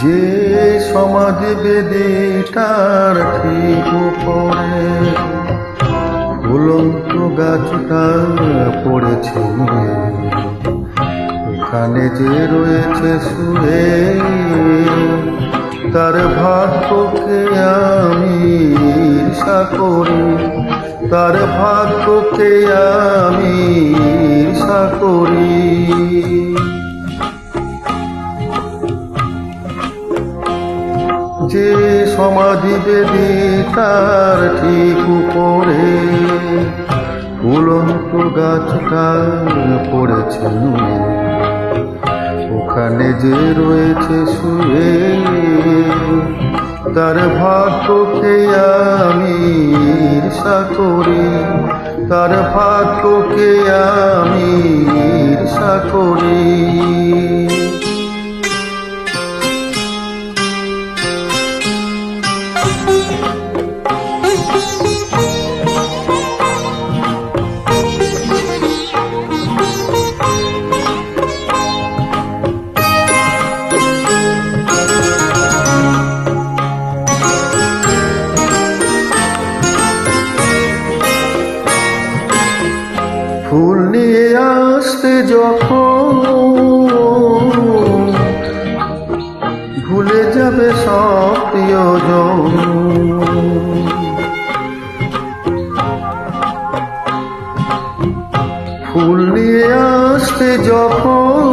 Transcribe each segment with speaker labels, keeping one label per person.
Speaker 1: যে সমাজ বেদিটার ঠিক উপরে ঝুলন্ত গাছটা পড়েছে, এখানে যে রয়েছে শুয়ে তার ভাগ্যকে আমি ঈর্ষা করি, তার ভাগ্যকে আমি ঈর্ষা করি। যে সমাধি বেদিটার ঠিক উপরে ঝুলন্ত গাছটা পড়েছে, ওখানে যে রয়েছে শুয়ে তার ভাগ্যকে আমি ঈর্ষা করি, তার ভাগ্যকে আমি ঈর্ষা করি। ফুল নিয়ে আসতে যখন ভুলে যাবে সব প্রিয়জন, ফুল নিয়ে আসতে যখন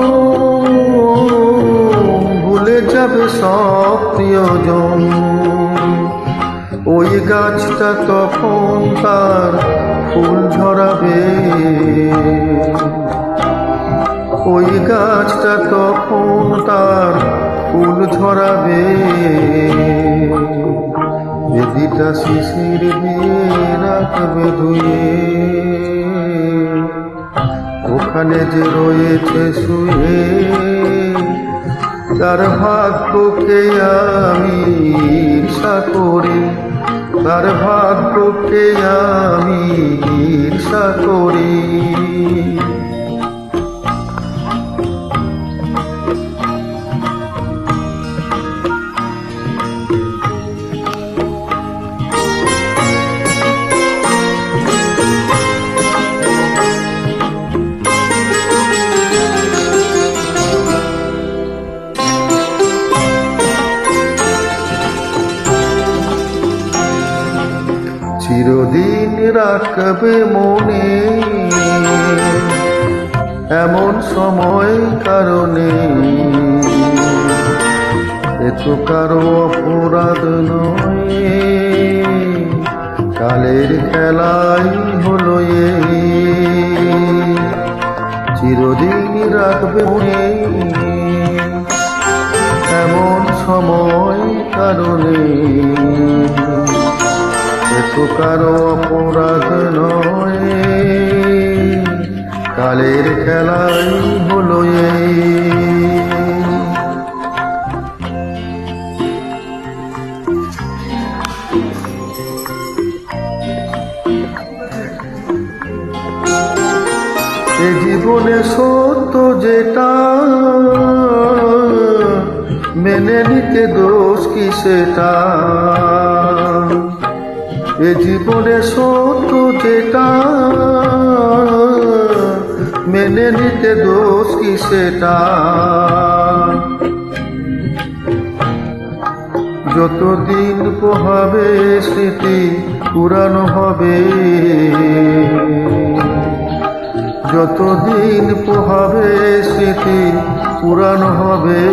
Speaker 1: ভুলে যাবে সব প্রিয়জন, ওই গাছটা তখন তার ফুল ঝরাবে, ওই গাছটা তখন তার ফুল ঝরাবে। বেদিটা শিশির দিয়ে রাখবে ধুয়ে, ওখানে যে রয়েছে শুয়ে তার ভাগ্যকে আমি ঈর্ষা করি, তার ভাগ্যকে আমি ঈর্ষা করি। চিরদিন রাখবে মনে এমন সময় কারণে, এ তো কারো অপরাধ নয়, কালের খেলাই হলো এ। চিরদিন রাখবে মনে এমন সময় কারণে, তো কারো অপরাধ নয়, কালের খেলাই হলো এই। এ জীবনে সত্য যেটা মেনে নিতে দোষ কি সেটা, এ জীবনে সত্য যেটা মেনে নিতে দোষ কি সেটা। যতদিন পোহাবে স্মৃতি পুরানো হবে, যতদিন পোহাবে স্মৃতি পুরানো হবে,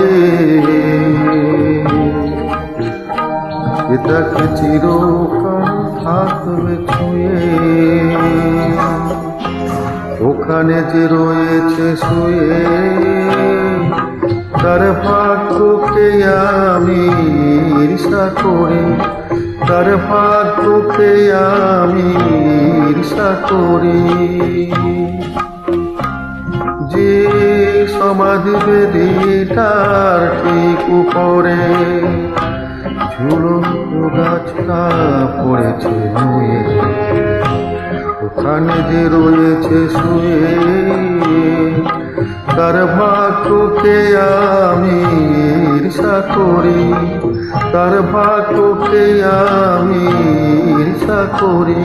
Speaker 1: এটাকে চিরকাল থাকবে ছুঁয়ে, ওখানে যে রয়েছে শুয়ে তার ভাগ্যকে আমি ঈর্ষা করি, তার ভাগ্যকে আমি ঈর্ষা করি। যে সমাধি বেদিটার ঠিক উপরে ঝুলন্ত গাছটা পড়েছে নুয়ে, ওখানে যে রয়েছে শুয়ে, তার ভাগ্যকে আমি ঈর্ষা করি, তার ভাগ্যকে আমি ঈর্ষা করি,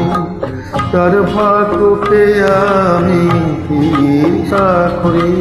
Speaker 1: তার ভাগ্যকে আমি ঈর্ষা করি।